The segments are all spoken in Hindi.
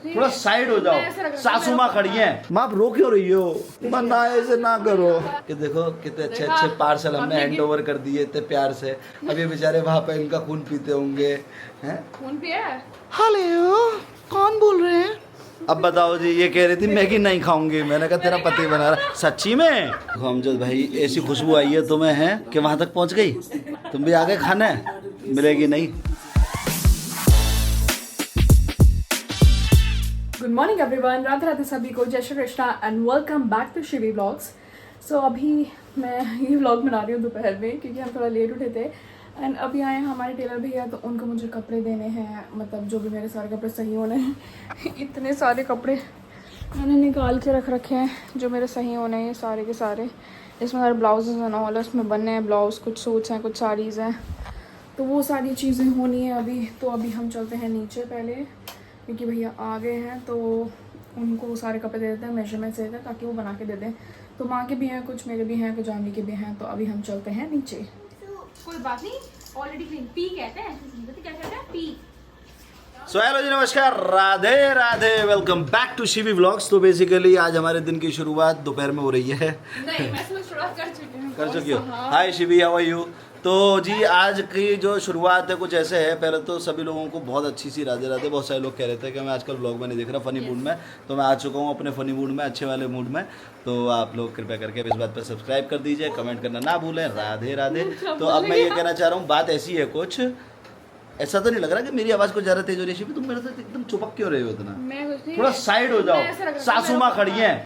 थोड़ा साइड हो जाओ, सासू माँ खड़ी हैं। माँ आप रो क्यों रही हो? मना ऐसे ना करो। कि देखो कितने अच्छे अच्छे पार्सल हमने हैंड ओवर कर दिए इतने प्यार से। अब ये बेचारे वहाँ पे इनका खून पीते होंगे हैं? खून पिया? हेलो, कौन बोल रहे हैं? अब बताओ जी, ये कह रही थी मैगी नहीं खाऊंगी। मैंने कहा तेरा पति बना रहा। सच्ची में हमजद भाई ऐसी खुशबू आई है तुम्हें है कि वहां तक पहुंच गई। तुम भी आगे खाना मिलेगी नहीं। Good morning everyone, Radhe Radhe सभी को, जय Shri Krishna and welcome back to Shivi vlogs. So अभी मैं ये व्लॉग बना रही हूँ दोपहर में क्योंकि हम थोड़ा लेट उठे थे एंड अभी आए हमारे टेलर भैया, तो उनको मुझे कपड़े देने हैं, मतलब जो भी मेरे सारे कपड़े सही होने हैं। इतने सारे कपड़े मैंने निकाल के रख रखे हैं जो मेरे सही होने हैं, ये सारे के सारे। इसमें सारे ब्लाउजेज एंड ऑल उसमें बनने हैं, ब्लाउज कुछ सूट्स हैं, कुछ साड़ीज़ हैं, तो वो सारी चीज़ें होनी है अभी। तो अभी हम चलते हैं नीचे पहले क्योंकि भैया आ गए हैं, तो उनको सारे कपड़े दे देते हैं, मेजरमेंट्स दे देते हैं ताकि वो बना के दे दें। तो माँ के भी हैं कुछ, मेरे भी हैं कुछ, जानवी के भी हैं। तो अभी हम चलते हैं नीचे। कोई बात नहीं, ऑलरेडी क्लीन पी कहते हैं। क्या कहते हैं? पी। सो हेलो जी, नमस्कार, Radhe Radhe, welcome back to Shivi vlogs. तो बेसिकली आज हमारे दिन की शुरुआत दोपहर में हो रही है। नहीं, मैं सुबह शुरुआत कर चुकी हूँ। कर चुकी हो? हाय शिवी, हाउ आर यू? तो जी आज की जो शुरुआत है कुछ ऐसे है। पहले तो सभी लोगों को बहुत अच्छी सी राधे राधे। बहुत सारे लोग कह रहे थे कि मैं आजकल ब्लॉग में नहीं दिख रहा फनी मूड में, तो मैं आ चुका हूँ अपने फनी मूड में, अच्छे वाले मूड में। तो आप लोग कृपया करके इस बात पर सब्सक्राइब कर दीजिए, कमेंट करना ना भूलें। राधे राधे। तो अब मैं ये कहना चाह रहा हूँ, बात ऐसी है कुछ, ऐसा तो नहीं लग रहा कि मेरी आवाज़ को ज़्यादा तेज हो रही है? तुम मेरे साथ एकदम चुपक क्यों रहे हो इतना? थोड़ा साइड हो जाओ, सासू माँ खड़ी हैं।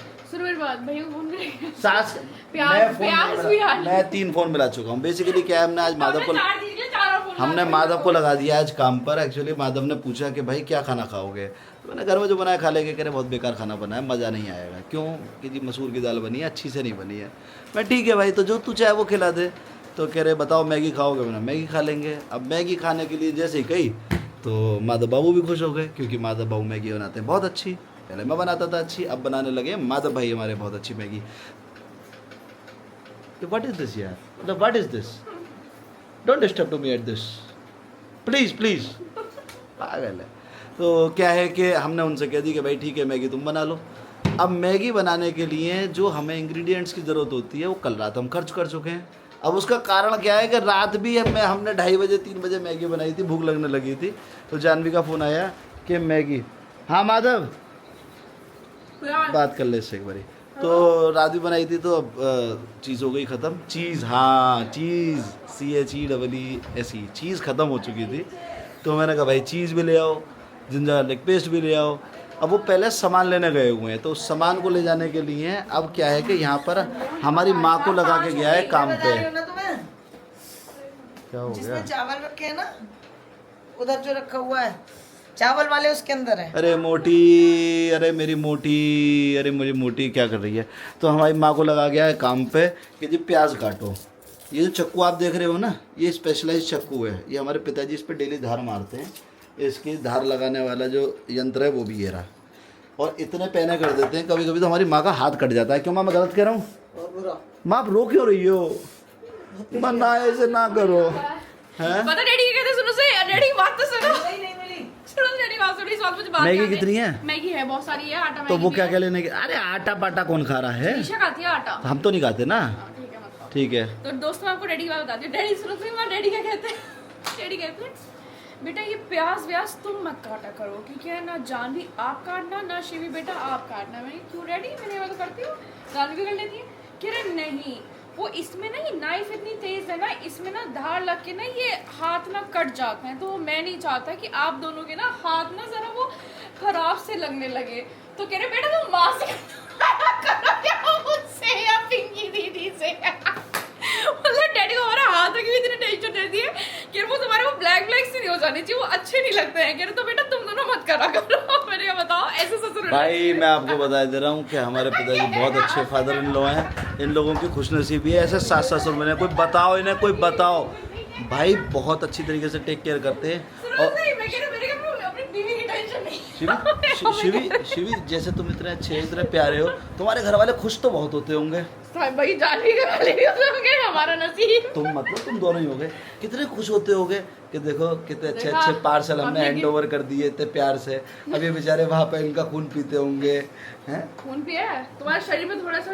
मैं 3 फोन मिला चुका हूँ। बेसिकली क्या है, हमने माधव को लगा दिया आज काम पर। एक्चुअली माधव ने पूछा कि भाई क्या खाना खाओगे, तो मैंने घर में जो बनाया खा लेंगे। कह रहे बहुत बेकार खाना बना है, मज़ा नहीं आएगा। क्यों? कि जी मसूर की दाल बनी है, अच्छी से नहीं बनी है। मैं ठीक है भाई, तो जो तू चाहे वो खिला दे। तो कह रहे बताओ मैगी खाओगे? मैंने मैगी खा लेंगे। अब मैगी खाने के लिए जैसे ही कही तो माधव बाबू भी खुश हो गए क्योंकि माधव बाबू मैगी बनाते हैं बहुत अच्छी। पहले मैं बनाता था अच्छी, अब बनाने लगे माधव भाई हमारे बहुत अच्छी मैगी। व्हाट इज दिस यार, मतलब what is this? Don't disturb to me at this please please. पागल है। तो क्या है कि हमने उनसे कह दी कि भाई ठीक है मैगी तुम बना लो। अब मैगी बनाने के लिए जो हमें इंग्रेडिएंट्स की ज़रूरत होती है वो कल रात हम खर्च कर चुके हैं। अब उसका कारण क्या है कि रात भी हमने 2:30 बजे 3 बजे मैगी बनाई थी, भूख लगने लगी थी। तो जानवी का फ़ोन आया कि मैगी, हाँ माधव बात कर ले इससे एक बारी। तो रात भी बनाई थी, तो अब चीज़ हो गई ख़त्म। चीज़, हाँ चीज़, CHEESE चीज़ ख़त्म हो चुकी थी। तो मैंने कहा भाई चीज़ भी ले आओ, जिंजर गार्लिक पेस्ट भी ले आओ। अब वो पहले सामान लेने गए हुए हैं, तो उस सामान को ले जाने के लिए अब क्या है कि यहाँ पर हमारी माँ को लगा के गया है काम पे। क्या हो गया? जिसमें चावल रखे हैं ना, उधर जो रखा हुआ है चावल वाले, उसके अंदर है। अरे मोटी, अरे मेरी मोटी, अरे मेरी मोटी क्या कर रही है? तो हमारी माँ को लगा गया है काम पे कि जी प्याज काटो। ये जो चक्कू आप देख रहे हो ना, ये स्पेशलाइज चक्कू है। ये हमारे पिताजी इस पर डेली धार मारते हैं। इसकी धार लगाने वाला जो यंत्र है वो भी ये रहा। और इतने पैने कर देते हैं, कभी कभी तो हमारी माँ का हाथ कट जाता है। क्यों माँ, मैं गलत कह रहा हूँ? माँ आप रो क्यों रही हो? मना ऐसे ना करो। हैं? पता डैडी क्या कहते हैं? सुनो से डैडी बात तो सुनो। नहीं मिली। सुनो डैडी बात सुनो, इस बात मुझे बात। मैगी कितनी है? मैगी है बहुत सारी है, आटा। तो वो क्या क्या लेने के? अरे आटा पाटा कौन खा रहा है? ईशा खाती है आटा। हम तो नहीं खाते ना। ठीक है। तो दोस्तों मैं आपको डैडी की बात बताती हूँ। डैडी सुनो सुनो, डैडी क्या कहते हैं? डैडी कहते हैं बेटा ये प्याज व्याज तुम मत काटा करो, क्योंकि है ना जानवी आप काटना, ना शिवी बेटा आप काटना। मैंने क्यों डैडी, मैंने मैं तो करती हूँ, जानवी भी कर लेती है। कह रहे नहीं, वो इसमें ना ये नाइफ इतनी तेज है ना, इसमें ना धार लग के ना ये हाथ ना कट जाते हैं। तो मैं नहीं चाहता कि आप दोनों के ना हाथ ना जरा वो खराब से लगने लगे। तो कह रहे बेटा तुम माँ से करो मुझसे या पिंकी दीदी से। मतलब डैडी को हमारा हाथ की भी इतनी टेंशन रहती है कि वो तुम्हारे वो ब्लैक से नहीं हो जानी चाहिए, वो अच्छे नहीं लगते हैं। कह रहे तो बेटा तुम दोनों मत करा करो। मैंने क्या बताओ, ऐसे ससुर भाई मैं आपको बता दे रहा हूँ कि हमारे पिताजी बहुत अच्छे फादर इन लॉ हैं। इन लोगों की खुशनसीबी है, ऐसे सास ससुर बने। कोई बताओ इन्हें, कोई बताओ भाई, बहुत अच्छी तरीके से टेक केयर करते हैं। और अपनी बीवी की टेंशन नहीं। शिवी जैसे तुम इतने अच्छे इतने प्यारे हो, तुम्हारे घर वाले खुश तो बहुत होते होंगे। भाई जानवी के वाले भी होंगे, हमारा नसीब। तुम मतलब तुम दोनों ही हो गए, कितने खुश होते होगे कि देखो कितने अच्छे अच्छे पार्सल हमने हैंड ओवर कर दिए इतने प्यार से। अब ये बेचारे वहाँ पे इनका खून पीते होंगे हैं। खून पिया है तुम्हारे शरीर में, थोड़ा सा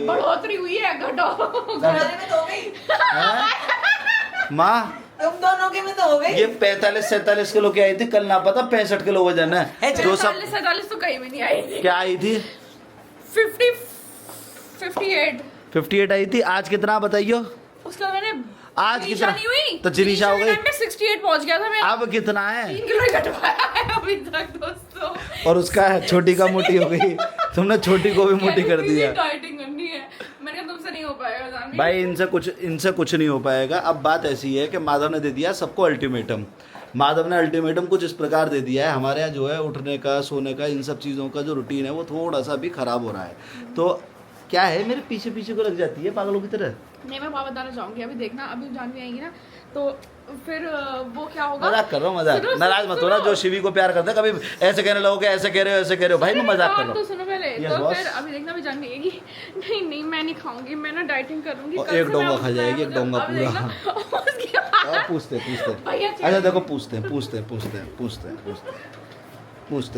बढ़ोतरी हुई है, घटो। तुम्हारे में तो हो गई, माँ तुम दोनों के में तो हो गई। ये 45-47 किलो की आई थी, कल ना पता 65 किलो वजन है। जो सब 47 तो कहीं भी नहीं आई थी। क्या आई थी? 58 आई थी। आज कितना बताइयो? उसका मैंने आज जिनीशा कितना? नहीं हुई तो जिनीशा हो गई। मैं 68 पहुंच गया था मैं। अब कितना है? 3 किलो ही घटवाया है अभी तक दोस्तों। और उसका छोटी का मोटी हो गई। तुमने छोटी को भी मोटी कर दिया। डाइटिंग करनी है, मैंने कहा तुमसे नहीं हो पाएगा जानवी। भाई इनसे कुछ नहीं हो पाएगा। अब बात ऐसी है कि माधव ने दे दिया सबको अल्टीमेटम। माधव ने अल्टीमेटम कुछ इस प्रकार दे दिया है, हमारे यहाँ जो है उठने का सोने का इन सब चीज़ों का जो रूटीन है वो थोड़ा सा भी ख़राब हो रहा है। तो क्या है, मेरे पीछे पीछे को लग जाती है पागलों की तरह। नहीं मैं वहाँ बताना चाहूँगी, अभी देखना, अभी जानवी आएंगी ना तो फिर वो क्या होगा। मजाक कर रहा हूँ, मजाक। सुनो, नाराज मत होना, जो शिवी को प्यार करता है कभी ऐसे कहने लगोगे ऐसे कह रहे हो ऐसे कह रहे हो। भाई मैं मजाक कर रहा तो हूँ। सुनो पहले, Yes, तो boss. फिर अभी देखना भी जानवी आएगी। नहीं मैं नहीं खाऊंगी, मैं ना डाइटिंग करूंगी। और कल एक से डोंगा मैं खा जाएगी, एक मतलब डोंगा अभी पूरा। देखना, उसके बाद- और पूछते भैया अच्छा देखो पूछते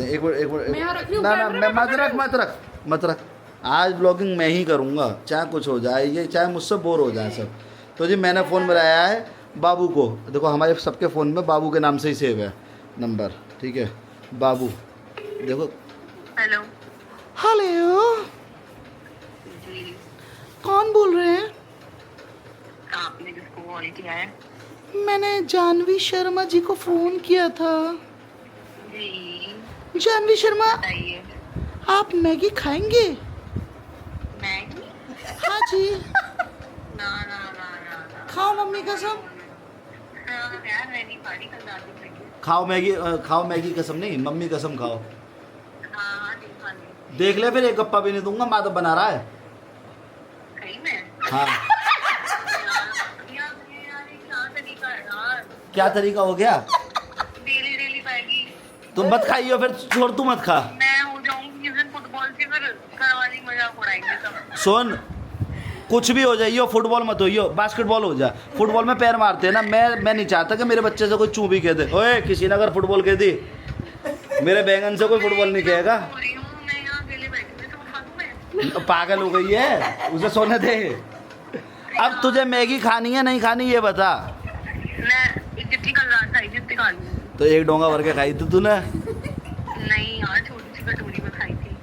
हैं एक बार मैं यहाँ रख रही हूँ, ना कैमरे मैं में मत रख। आज ब्लॉगिंग मैं ही करूँगा, चाहे कुछ हो जाए, ये चाहे मुझसे बोर हो जाए सब। तो जी मैंने फ़ोन बनाया है बाबू को। देखो हमारे सबके फ़ोन में बाबू के नाम से ही सेव है नंबर, ठीक है। बाबू देखो। हेलो जी, कौन बोल रहे हैं? आपने किसको कॉल किया है? मैंने जानवी शर्मा जी को फ़ोन किया था। जी जानवी शर्मा, बताइए। आप मैगी खाएंगे? मैगी? हाँ जी। ना ना ना ना ना। खाओ मम्मी कसम। हाँ यार मैं नहीं खा रही, कल रात में खाई। खाओ मैगी कसम नहीं, मम्मी कसम खाओ। हाँ हाँ नहीं खा ली। देख ले फिर एक गप्पा भी नहीं दूंगा, माधव बना रहा है। सही में? हाँ यार ये क्या तरीका है यार? क्या तरीका हो गया? Daily daily Maggi. तुम मत खाइयो फिर, छोड़ तू मत खा। मैं हो जाऊंगी किस दिन फुटबॉल से, फिर घर वाली मजाक उड़ाएंगे सब। सुन, कुछ भी हो जाइयो, फुटबॉल मत होइयो, बास्केटबॉल हो जा। फुटबॉल में पैर मारते हैं ना, मैं नहीं चाहता कि मेरे बच्चे से कोई चू भी कह दे। ओए किसी ने अगर फुटबॉल कह दी, मेरे बैंगन से कोई फुटबॉल नहीं कहेगा। हो रही हूँ मैं, यहाँ अकेले बैठी हूँ, तो खा दूँ मैं? पागल हो गई है, उसे सोने दे। अब तुझे मैगी खानी है नहीं खानी ये बता। मैं जितनी कल रात खाई थी उतनी खा ली। तो एक डोंगा भर के खाई थी तूने? नहीं यार, छोटी सी कटोरी में खाई थी।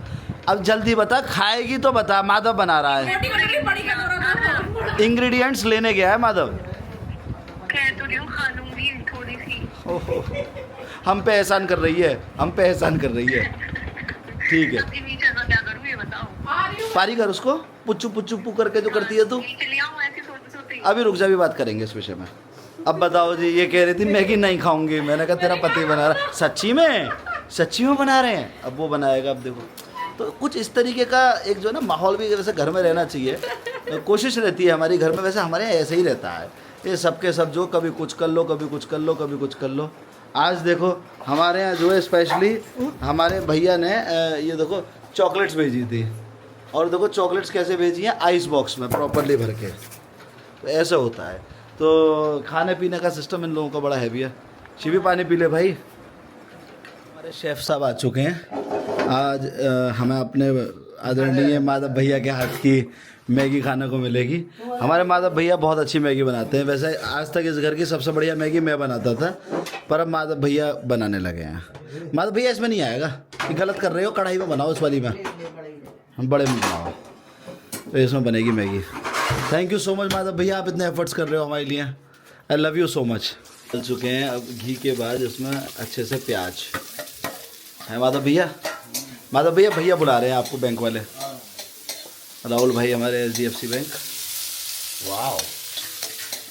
अब जल्दी बता, खाएगी तो बता। माधव बना रहा है, छोटी कटोरी बड़ी कटोरा। इंग्रेडिएंट्स लेने गया है माधव। कह तो रही हूँ खा लूंगी थोड़ी सी। हम पे एहसान कर रही है, ठीक है। सबके बीच ऐसा क्या करूँ ये बताओ? आ रही हूँ। पारी कर उसको, पुच्चू पुच्चू पू करके जो करती है तू। चलिए आओ ऐसे सोते सोते। अभी रुक जा, भी बात करेंगे इस विषय में। अब बताओ जी, ये कह रही थी मैगी नहीं खाऊंगी, मैंने कहा तेरा पति बना रहा है। सच्ची में बना रहे हैं, अब वो बनाएगा। अब देखो, तो कुछ इस तरीके का एक जो है ना माहौल भी वैसे घर में रहना चाहिए। तो कोशिश रहती है हमारी घर में, वैसे हमारे यहाँ ऐसे ही रहता है। ये सबके सब जो कभी कुछ कर लो, कभी कुछ कर लो, कभी कुछ कर लो। आज देखो हमारे यहाँ जो है स्पेशली हमारे भैया ने ये देखो चॉकलेट्स भेजी थी। और देखो चॉकलेट्स कैसे भेजी हैं, आइस बॉक्स में प्रॉपरली भर के। तो ऐसा होता है। तो खाने पीने का सिस्टम इन लोगों का बड़ा हैवी है। शिवी पानी पी ले भाई। हमारे शेफ़ साहब आ चुके हैं। आज हमें अपने आदरणीय माधव भैया के हाथ की मैगी खाने को मिलेगी। हमारे माधव भैया बहुत अच्छी मैगी बनाते हैं। वैसे आज तक इस घर की सबसे बढ़िया मैगी मैं बनाता था, पर अब माधव भैया बनाने लगे हैं। माधव भैया इसमें नहीं आएगा, ये गलत कर रहे हो, कढ़ाई में बनाओ, इस वाली में हम बड़े में बनाओ, तो इसमें बनेगी Maggi. Thank you so much Madhav भैया, आप इतने एफर्ट्स कर रहे हो हमारे लिए। I love you so much. चल चुके हैं अब घी के बाद इसमें अच्छे से प्याज है। माधव भैया भैया बुला रहे हैं आपको, बैंक वाले राहुल भाई हमारे HDFC बैंक। वाह,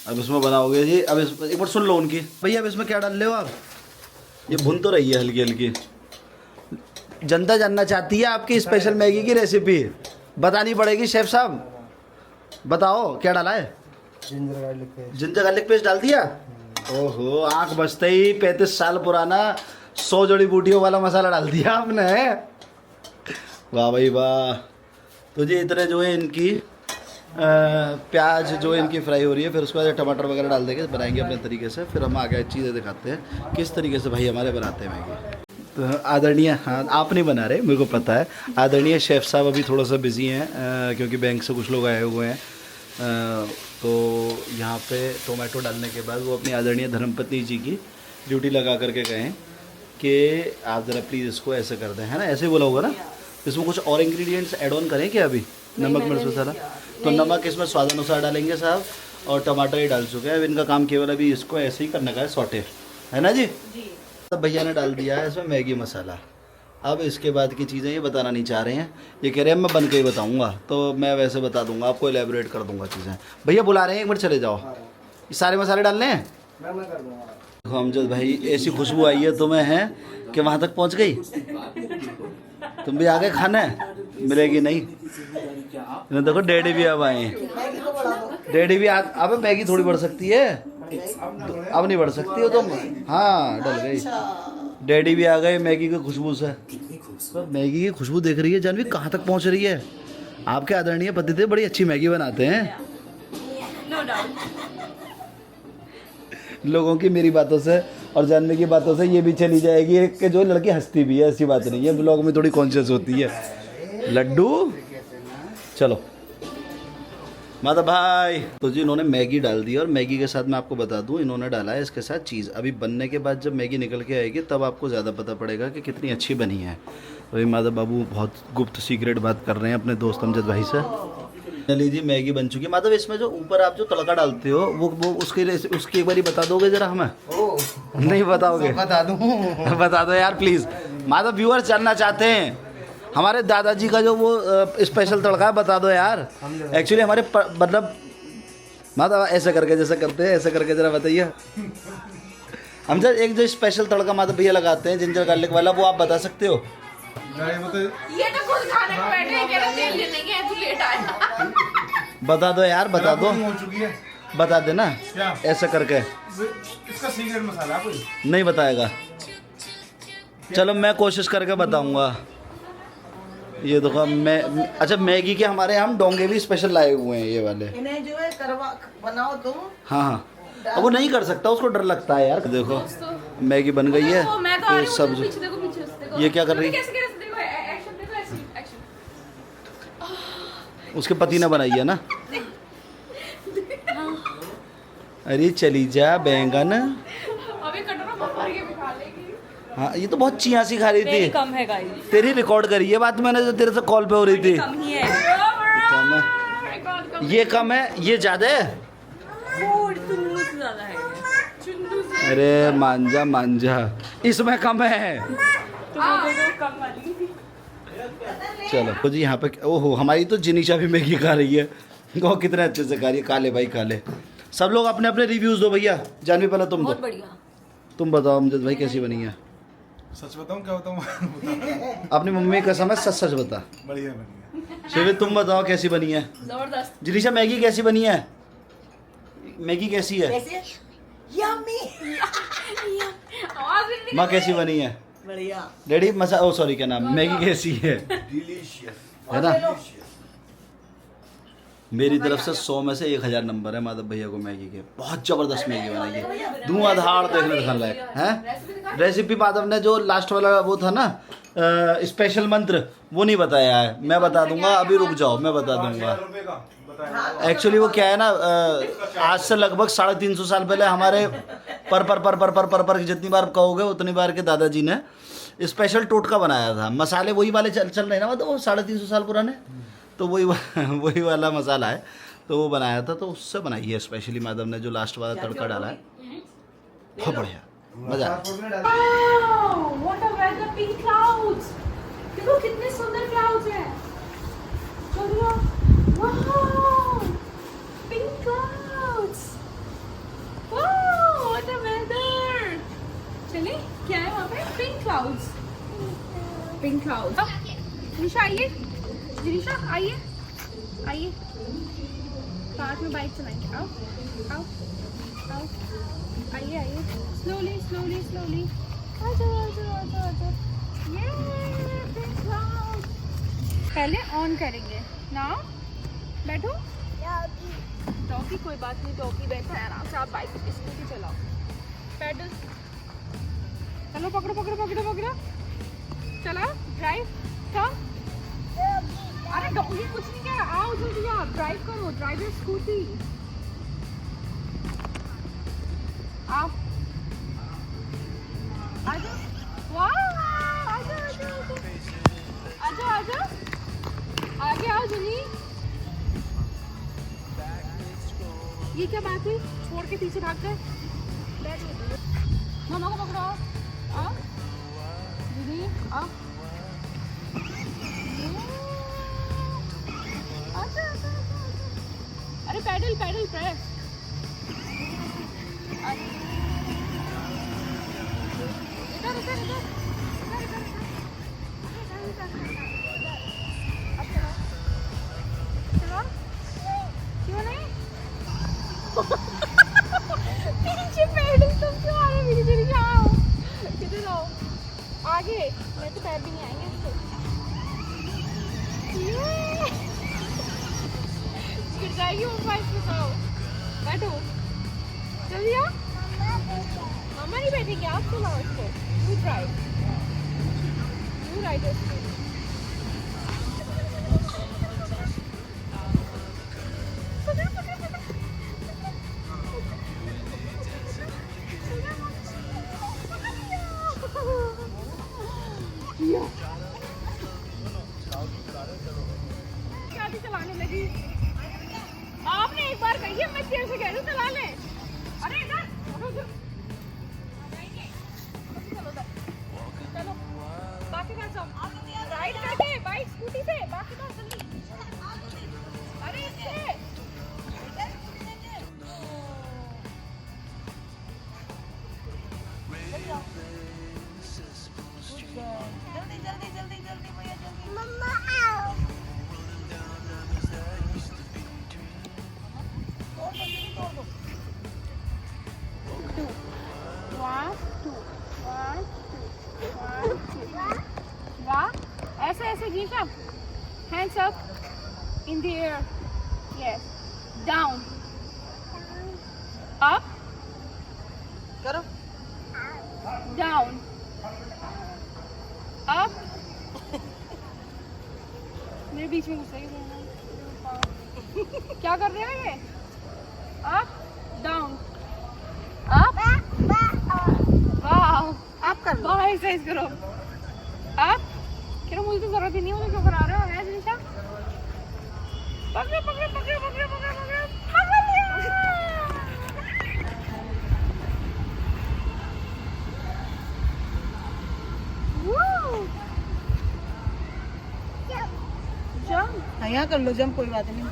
अब इसमें बनाओगे जी। अब इस एक बार सुन लो उनकी। भैया अब इसमें क्या डाल रहे हो आप? ये भुन तो रही है हल्की हल्की। जनता जानना चाहती है आपकी स्पेशल मैगी की रेसिपी, बतानी पड़ेगी। शेफ साहब बताओ क्या डाला है? जिंजर गार्लिक पेस्ट डाल दिया। ओहो, आंख बचते ही 35 साल पुराना 100 जड़ी बूटियों वाला मसाला डाल दिया आपने। वाह भाई वाह। तो जी इतने जो है इनकी प्याज जो है इनकी फ्राई हो रही है, फिर उसके बाद टमाटर वगैरह डाल देंगे, बनाएंगे अपने तरीके से। फिर हम आगे चीज़ें दिखाते हैं किस तरीके से भाई हमारे बनाते हैं मैगी। तो आदरणीय, हाँ आप नहीं बना रहे, मेरे को पता है। आदरणीय शेफ़ साहब अभी थोड़ा सा बिजी हैं क्योंकि बैंक से कुछ लोग आए हुए हैं। तो यहाँ पे टोमेटो डालने के बाद वो अपनी आदरणीय धर्मपत्नी जी की ड्यूटी लगा करके गए हैं कि आप ज़रा प्लीज़ इसको ऐसे कर दें, है ना? ऐसे ही बोला होगा ना? इसमें कुछ और इंग्रेडिएंट्स ऐड ऑन करें क्या अभी? नमक मिर्च मसाला तो नमक इसमें स्वाद अनुसार डालेंगे साहब, और टमाटर ही डाल चुके हैं। अब इनका काम केवल अभी इसको ऐसे ही करने का है, सॉटे, है ना जी? तब भैया ने डाल दिया है इसमें मैगी मसाला। अब इसके बाद की चीज़ें ये बताना नहीं चाह रहे हैं, ये कह रहे हैं मैं बन के ही बताऊँगा, तो मैं वैसे बता दूँगा आपको, एलेबोरेट कर दूँगा चीज़ें। भैया बुला रहे हैं, एक मिनट चले जाओ। ये सारे मसाले डालने हैं? मैं कर दूँगा। देखो अमजद भाई, ऐसी खुशबू आई है तुम्हें है कि वहाँ तक पहुँच गई। तुम भी आगे खाना है, मिलेगी नहीं। देखो डैडी भी अब आए हैं, डैडी भी अब मैगी थोड़ी बढ़ सकती है, अब नहीं बढ़ सकती हो तुम। हाँ डल गई, डैडी भी आ गए मैगी की खुशबू से। तो मैगी की खुशबू देख रही है जानवी कहाँ तक पहुँच रही है। आपके आदरणीय पति थे बड़ी अच्छी मैगी बनाते हैं। No doubt. लोगों की मेरी बातों से और जानवी की बातों से ये भी चली जाएगी कि जो लड़की हंसती भी है, ऐसी बात नहीं है, ब्लॉग में थोड़ी कॉन्शियस होती है। लड्डू चलो माता भाई। तो जी इन्होंने मैगी डाल दी, और मैगी के साथ मैं आपको बता दूं इन्होंने डाला है इसके साथ चीज़। अभी बनने के बाद जब मैगी निकल के आएगी तब आपको ज़्यादा पता पड़ेगा कि कितनी अच्छी बनी है। तो ये माधव बाबू बहुत गुप्त सीक्रेट बात कर रहे हैं अपने दोस्त अमजद भाई से। लीजिए मैगी बन चुकी है। माधव इसमें जो ऊपर आप जो तड़का डालते हो वो उसकी एक बारी बता दोगे ज़रा हमें? नहीं बताओगे? बता दूँ। बता दो यार प्लीज़। माधव व्यूअर्स जानना चाहते हैं हमारे दादाजी का जो वो स्पेशल तड़का है, बता दो यार। एक्चुअली हमारे मतलब माधव ऐसे करके जैसे करते हैं, ऐसे करके ज़रा बताइए। हम जब एक जो स्पेशल तड़का माधव भैया लगाते हैं जिंजर गार्लिक वाला, वो आप बता सकते हो? ये तो खुद खाने को बैठे हैं, कह रहे तेल लेने गए तू लेट आया। बता दो यार, बता दो, हो चुकी है। बता देना क्या? ऐसे करके। इसका सीक्रेट मसाला है कोई? नहीं बताएगा? चलो मैं कोशिश करके बताऊंगा। ये देखो मैं अच्छा मैगी के हमारे हम डोंगे भी स्पेशल लाए हुए हैं ये वाले। इन्हें जो है करवा बनाओ तुम। हाँ हाँ, अब वो नहीं कर सकता, उसको डर लगता है यार। देखो मैगी बन गई है, मैं तो तो सब पीछे देखो, पीछे देखो। ये क्या कर रही है? कैसे कैसे देखो, एक्शन देखो, एक्शन। उसके पति ने बनाई है ना। अरे चली जा बैंगन। अभी कटोरा भर के भी खा लेगी। हाँ ये तो बहुत चिया सी खा रही थी। कम है गाइस, तेरी रिकॉर्ड करी है बात मैंने जो तेरे से कॉल पे हो रही थी। कम ही है। कम है, ये कम है, ये ज्यादा है। चुन्नू से ज्यादा है, चुन्नू से। अरे मांझा मांझा, इसमें कम है। तो कम वाली। चलो तो जी यहाँ पे ओहो हमारी तो जिनीशा भी मैगी खा रही है। वो कितने अच्छे से खा रही है। काले भाई काले। सब लोग अपने अपने रिव्यूज दो भैया। जानवी पहले तुम दो। बढ़िया। तुम बताओ अमजद भाई कैसी बनी है? सच बताऊं क्या बताऊं? अपनी मम्मी का समझ सच सच बता। बढ़िया बढ़िया। शिविर तुम बताओ कैसी बनी है? जबरदस्त। जिनीशा मैगी कैसी बनी है? मैगी कैसी है? यम्मी। आवाज भी नहीं। माँ कैसी बनी है? बढ़िया। डैडी मसा ओ सॉरी क्या नाम, मैगी कैसी है? है ना? मेरी तरफ से 100 में से 1000 नंबर है माधव भैया को मैगी के। बहुत ज़बरदस्त मैगी बनाई है, धुआंधार देखने दिखने लायक है। रेसिपी माधव ने जो लास्ट वाला वो था ना स्पेशल मंत्र, वो नहीं बताया है। मैं बता दूंगा, अभी रुक जाओ मैं बता दूंगा। एक्चुअली वो क्या है ना, आज से लगभग 350 साल पहले हमारे पर जितनी बार कहोगे उतनी बार के दादाजी ने स्पेशल टोटका बनाया था। मसाले वही वाले चल रहे हैं ना, मतलब वो 350 साल पुराने, तो वही वाला मसाला है, तो वो बनाया था, तो उससे बनाई है स्पेशली माधव ने जो लास्ट वाला तड़का डाला है। बहुत बढ़िया, मजा आया। What a weather, pink clouds. देखो कितने सुंदर क्लाउड्स हैं। चलो wow, pink clouds. Wow what a weather. चलिए क्या है वहाँ पे? Pink clouds, pink clouds. Nisha आइए, जिनिशा आइए, आइए पार्क में बाइक चलाएंगे। आओ आओ आओ, आइए आइए, स्लोली स्लोली स्लोली। पहले ऑन करेंगे ना, बैठो। डॉगी कोई बात नहीं, डॉगी बैठा है आराम से, आप बाइक स्कूटी चलाओ, पैडल चलो, पकड़ो पकड़ो पकड़ो पकड़ो, चलाओ, ड्राइव कम। अरे डॉगी कुछ नहीं कह रहा, आओ जल्दी आप ड्राइव करो, ड्राइव योर स्कूटी। आप आजा, वाह आजा आजा आजा आजा, आगे आओ जल्दी। ये क्या बात है, छोड़ के पीछे भाग गए। मामा को पकड़ो, आओ दीदी आओ, आजा आजा। अरे पैडल पैडल प्रेस, इधर इधर इधर इधर इधर अब चलो चलो, क्यों नहीं पीछे पैडल तुम क्यों आ रहे मेरी तेरी, आओ किधर आओ आगे, मैं तो पैर भी नहीं आएंगे इसको। गिर जाएगी वो बाइक पे, आओ बैठो जल्दी आओ। मामा नहीं बैठेंगे, आप चलाओ इसको, यू ड्राइव, यू राइड इसको। क्या चलाने लगी, आपने एक बार कही है, मैं तेरे से कह रही हूँ चला ले। अरे इधर चलो चलो, बाकी का सब राइड करके बाइक स्कूटी से, बाकी का जल्दी। अरे इससे जल्दी जल्दी जल्दी जल्दी भैया जल्दी। मम्मा आओ। तोड़ दो जल्दी, तोड़ दो। 2 1 2 1 2 1 2, वाह ऐसे ऐसे geisha, hands up in the air, yes, down up करो। down up। मेरे बीच में घुस रही है, क्या कर रहे हो ये, up down up, वाह आप कर लो। वाह एक्सरसाइज करो, up करो, मुझे तो जरूरत ही नहीं, मुझे क्यों करा रहे हो, है जिनिशा, पकड़ो पकड़ो पकड़ो पकड़ो पकड़ो पकड़ो पकड़ लिया। जंप, हाँ यहाँ कर लो जंप, कोई बात नहीं।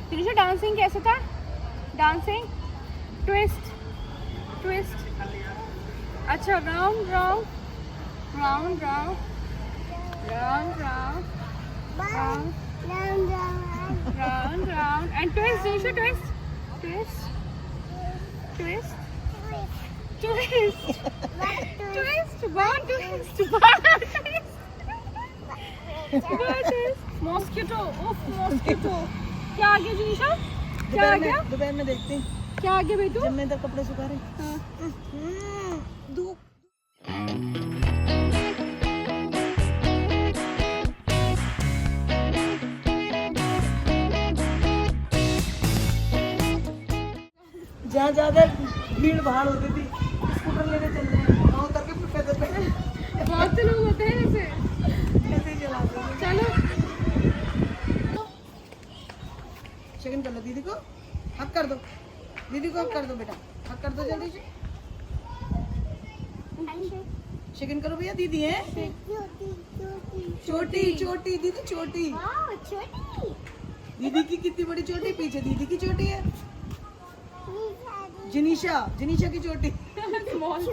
जिनिशा डांसिंग कैसे था, डांसिंग ट्विस्ट ट्विस्ट, अच्छा round round round round round round round round and twist, Jinisha twist twist twist twist twist, one twist mosquito, उफ मॉस्किटो, क्या आ गया जिनिशा, क्या आ गया, दोपहर में देखते हैं क्या आ गया बेटू, जब मैं इधर कपड़े सुखा रहे। हाँ। धूप जहाँ ज्यादा भीड़ भाड़ होती थी, स्कूटर लेके चल रहे हैं, वहाँ उतर के फिर पैदल पैदल बहुत से लोग होते हैं ऐसे, ऐसे ही चलाते हैं। चलो शेकिन कर लो दीदी को, हक कर दो दीदी को, हक कर दो बेटा, हक कर दो जल्दी से, शेकिन करो भैया, दीदी है छोटी छोटी दीदी, छोटी दीदी की कितनी बड़ी चोटी, पीछे दीदी की चोटी है, जिनिशा जिनिशा की चोटी। स्मॉल